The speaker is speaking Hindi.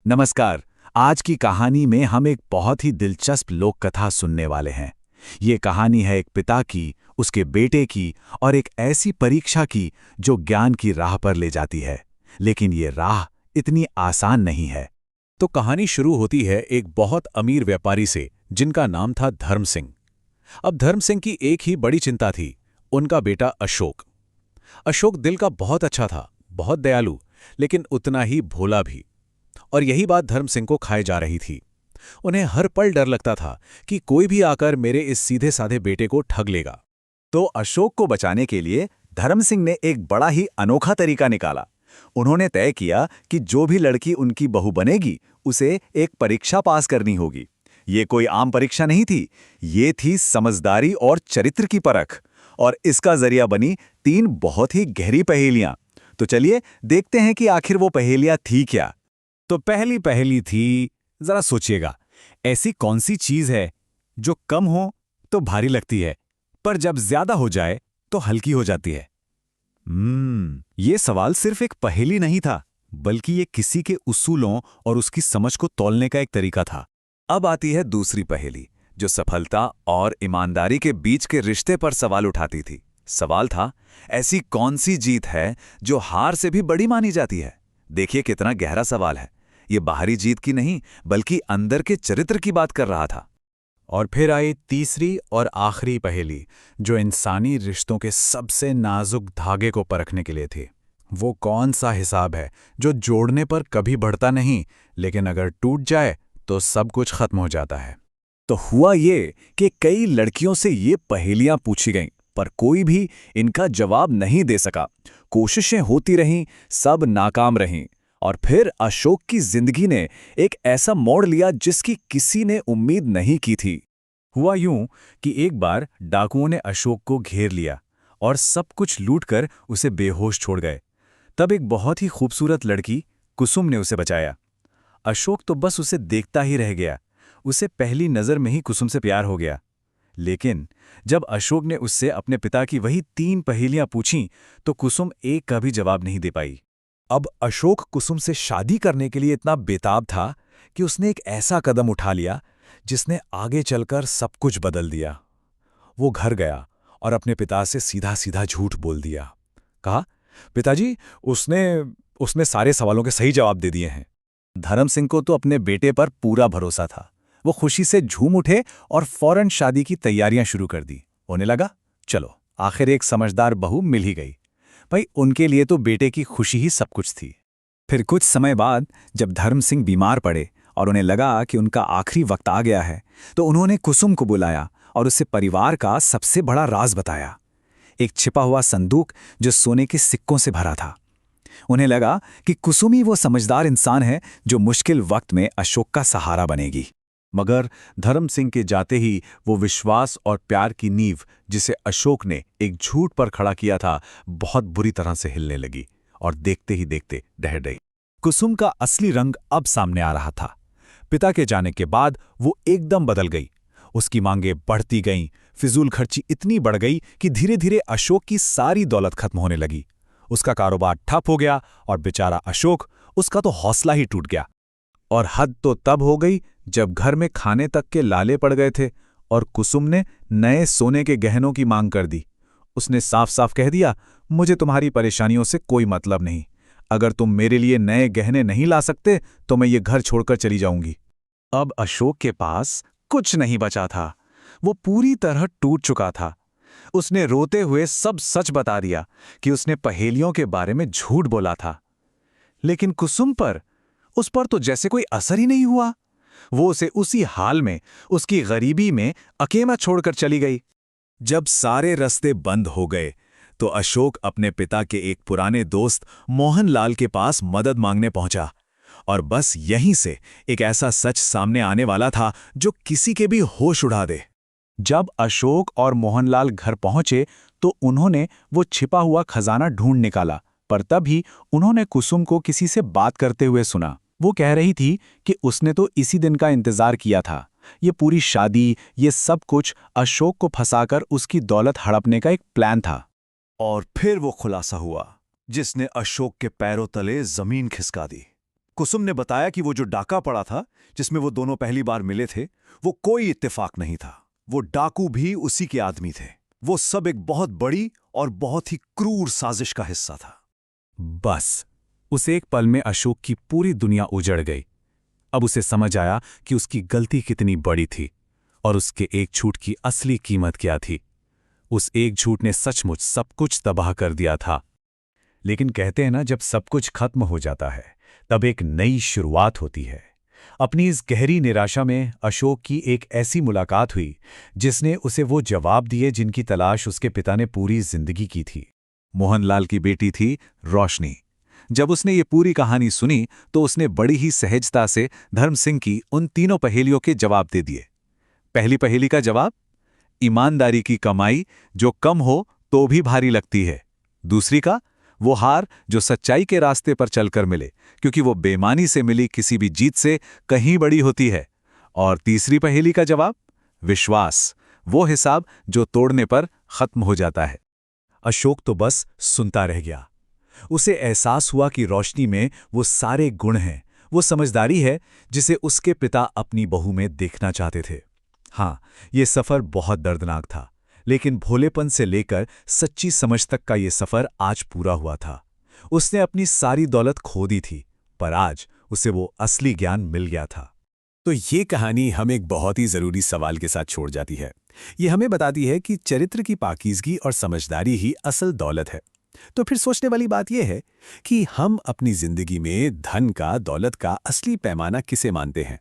नमस्कार। आज की कहानी में हम एक बहुत ही दिलचस्प लोक कथा सुनने वाले हैं। ये कहानी है एक पिता की, उसके बेटे की और एक ऐसी परीक्षा की जो ज्ञान की राह पर ले जाती है। लेकिन ये राह इतनी आसान नहीं है। तो कहानी शुरू होती है एक बहुत अमीर व्यापारी से जिनका नाम था धर्म सिंह। अब धर्म सिंह की एक ही बड़ी चिंता थी, उनका बेटा अशोक। अशोक दिल का बहुत अच्छा था, बहुत दयालु, लेकिन उतना ही भोला भी। और यही बात धर्म सिंह को खाए जा रही थी। उन्हें हर पल डर लगता था कि कोई भी आकर मेरे इस सीधे साधे बेटे को ठग लेगा। तो अशोक को बचाने के लिए धर्म सिंह ने एक बड़ा ही अनोखा तरीका निकाला। उन्होंने तय किया कि जो भी लड़की उनकी बहू बनेगी उसे एक परीक्षा पास करनी होगी। ये कोई आम परीक्षा नहीं थी, ये थी समझदारी और चरित्र की परख। और इसका जरिया बनी 3 बहुत ही गहरी पहेलियां। तो चलिए देखते हैं कि आखिर वो पहेलियां थी क्या। तो पहली पहेली थी, जरा सोचिएगा, ऐसी कौन सी चीज है जो कम हो तो भारी लगती है, पर जब ज्यादा हो जाए तो हल्की हो जाती है। ये सवाल सिर्फ एक पहेली नहीं था, बल्कि ये किसी के उसूलों और उसकी समझ को तौलने का एक तरीका था। अब आती है दूसरी पहेली, जो सफलता और ईमानदारी के बीच के रिश्ते पर सवाल उठाती थी। सवाल था, ऐसी कौन सी जीत है जो हार से भी बड़ी मानी जाती है। देखिए कितना गहरा सवाल है। ये बाहरी जीत की नहीं, बल्कि अंदर के चरित्र की बात कर रहा था। और फिर आई तीसरी और आखिरी पहेली, जो इंसानी रिश्तों के सबसे नाजुक धागे को परखने के लिए थी। वो कौन सा हिसाब है जो जोड़ने पर कभी बढ़ता नहीं, लेकिन अगर टूट जाए तो सब कुछ खत्म हो जाता है। तो हुआ ये कि कई लड़कियों से ये पहेलियां पूछी गईं, पर कोई भी इनका जवाब नहीं दे सका। कोशिशें होती रहीं, सब नाकाम रहीं। और फिर अशोक की जिंदगी ने एक ऐसा मोड़ लिया जिसकी किसी ने उम्मीद नहीं की थी। हुआ यूं कि एक बार डाकुओं ने अशोक को घेर लिया और सब कुछ लूटकर उसे बेहोश छोड़ गए। तब एक बहुत ही खूबसूरत लड़की कुसुम ने उसे बचाया। अशोक तो बस उसे देखता ही रह गया। उसे पहली नज़र में ही कुसुम से प्यार हो गया। लेकिन जब अशोक ने उससे अपने पिता की वही 3 पहेलियां पूछीं, तो कुसुम एक का भी जवाब नहीं दे पाई। अब अशोक कुसुम से शादी करने के लिए इतना बेताब था कि उसने एक ऐसा कदम उठा लिया जिसने आगे चलकर सब कुछ बदल दिया। वो घर गया और अपने पिता से सीधा सीधा झूठ बोल दिया। कहा, पिताजी, उसने उसने सारे सवालों के सही जवाब दे दिए हैं। धर्म सिंह को तो अपने बेटे पर पूरा भरोसा था। वो खुशी से झूम उठे और फौरन शादी की तैयारियां शुरू कर दी। उन्हें लगा, चलो आखिर एक समझदार बहू मिल ही गई। भाई, उनके लिए तो बेटे की खुशी ही सब कुछ थी। फिर कुछ समय बाद जब धर्म सिंह बीमार पड़े और उन्हें लगा कि उनका आखिरी वक्त आ गया है, तो उन्होंने कुसुम को बुलाया और उसे परिवार का सबसे बड़ा राज बताया। एक छिपा हुआ संदूक जो सोने के सिक्कों से भरा था। उन्हें लगा कि कुसुम ही वो समझदार इंसान है जो मुश्किल वक्त में अशोक का सहारा बनेगी। मगर धर्म सिंह के जाते ही वो विश्वास और प्यार की नींव, जिसे अशोक ने एक झूठ पर खड़ा किया था, बहुत बुरी तरह से हिलने लगी और देखते ही देखते ढह गई। कुसुम का असली रंग अब सामने आ रहा था। पिता के जाने के बाद वो एकदम बदल गई। उसकी मांगें बढ़ती गईं, फिजूल खर्ची इतनी बढ़ गई कि धीरे धीरे अशोक की सारी दौलत खत्म होने लगी। उसका कारोबार ठप हो गया और बेचारा अशोक, उसका तो हौसला ही टूट गया। और हद तो तब हो गई जब घर में खाने तक के लाले पड़ गए थे और कुसुम ने नए सोने के गहनों की मांग कर दी। उसने साफ साफ कह दिया, मुझे तुम्हारी परेशानियों से कोई मतलब नहीं। अगर तुम मेरे लिए नए गहने नहीं ला सकते तो मैं ये घर छोड़कर चली जाऊंगी। अब अशोक के पास कुछ नहीं बचा था। वो पूरी तरह टूट चुका था। उसने रोते हुए सब सच बता दिया कि उसने पहेलियों के बारे में झूठ बोला था। लेकिन कुसुम पर, उस पर तो जैसे कोई असर ही नहीं हुआ। वो उसे उसी हाल में, उसकी गरीबी में अकेला छोड़कर चली गई। जब सारे रास्ते बंद हो गए तो अशोक अपने पिता के एक पुराने दोस्त मोहनलाल के पास मदद मांगने पहुंचा। और बस यहीं से एक ऐसा सच सामने आने वाला था जो किसी के भी होश उड़ा दे। जब अशोक और मोहनलाल घर पहुंचे तो उन्होंने वो छिपा हुआ खजाना ढूंढ निकाला, पर तभी उन्होंने कुसुम को किसी से बात करते हुए सुना। वो कह रही थी कि उसने तो इसी दिन का इंतजार किया था। ये पूरी शादी, ये सब कुछ अशोक को फंसाकर उसकी दौलत हड़पने का एक प्लान था। और फिर वो खुलासा हुआ जिसने अशोक के पैरों तले जमीन खिसका दी। कुसुम ने बताया कि वो जो डाका पड़ा था, जिसमें वो दोनों पहली बार मिले थे, वो कोई इत्तेफाक नहीं था। वो डाकू भी उसी के आदमी थे। वो सब एक बहुत बड़ी और बहुत ही क्रूर साजिश का हिस्सा था। बस उस एक पल में अशोक की पूरी दुनिया उजड़ गई। अब उसे समझ आया कि उसकी गलती कितनी बड़ी थी और उसके एक झूठ की असली कीमत क्या थी। उस एक झूठ ने सचमुच सब कुछ तबाह कर दिया था। लेकिन कहते हैं ना, जब सब कुछ खत्म हो जाता है तब एक नई शुरुआत होती है। अपनी इस गहरी निराशा में अशोक की एक ऐसी मुलाकात हुई जिसने उसे वो जवाब दिए जिनकी तलाश उसके पिता ने पूरी जिंदगी की थी। मोहनलाल की बेटी थी रोशनी। जब उसने ये पूरी कहानी सुनी तो उसने बड़ी ही सहजता से धर्म सिंह की उन तीनों पहेलियों के जवाब दे दिए। पहली पहेली का जवाब, ईमानदारी की कमाई जो कम हो तो भी भारी लगती है। दूसरी का, वो हार जो सच्चाई के रास्ते पर चलकर मिले, क्योंकि वो बेईमानी से मिली किसी भी जीत से कहीं बड़ी होती है। और तीसरी पहेली का जवाब, विश्वास, वो हिसाब जो तोड़ने पर खत्म हो जाता है। अशोक तो बस सुनता रह गया। उसे एहसास हुआ कि रोशनी में वो सारे गुण हैं, वो समझदारी है जिसे उसके पिता अपनी बहू में देखना चाहते थे। हाँ, ये सफ़र बहुत दर्दनाक था, लेकिन भोलेपन से लेकर सच्ची समझ तक का ये सफ़र आज पूरा हुआ था। उसने अपनी सारी दौलत खो दी थी, पर आज उसे वो असली ज्ञान मिल गया था। तो ये कहानी हमें एक बहुत ही ज़रूरी सवाल के साथ छोड़ जाती है। ये हमें बताती है कि चरित्र की पाकीज़गी और समझदारी ही असल दौलत है। तो फिर सोचने वाली बात यह है कि हम अपनी ज़िंदगी में धन का, दौलत का असली पैमाना किसे मानते हैं?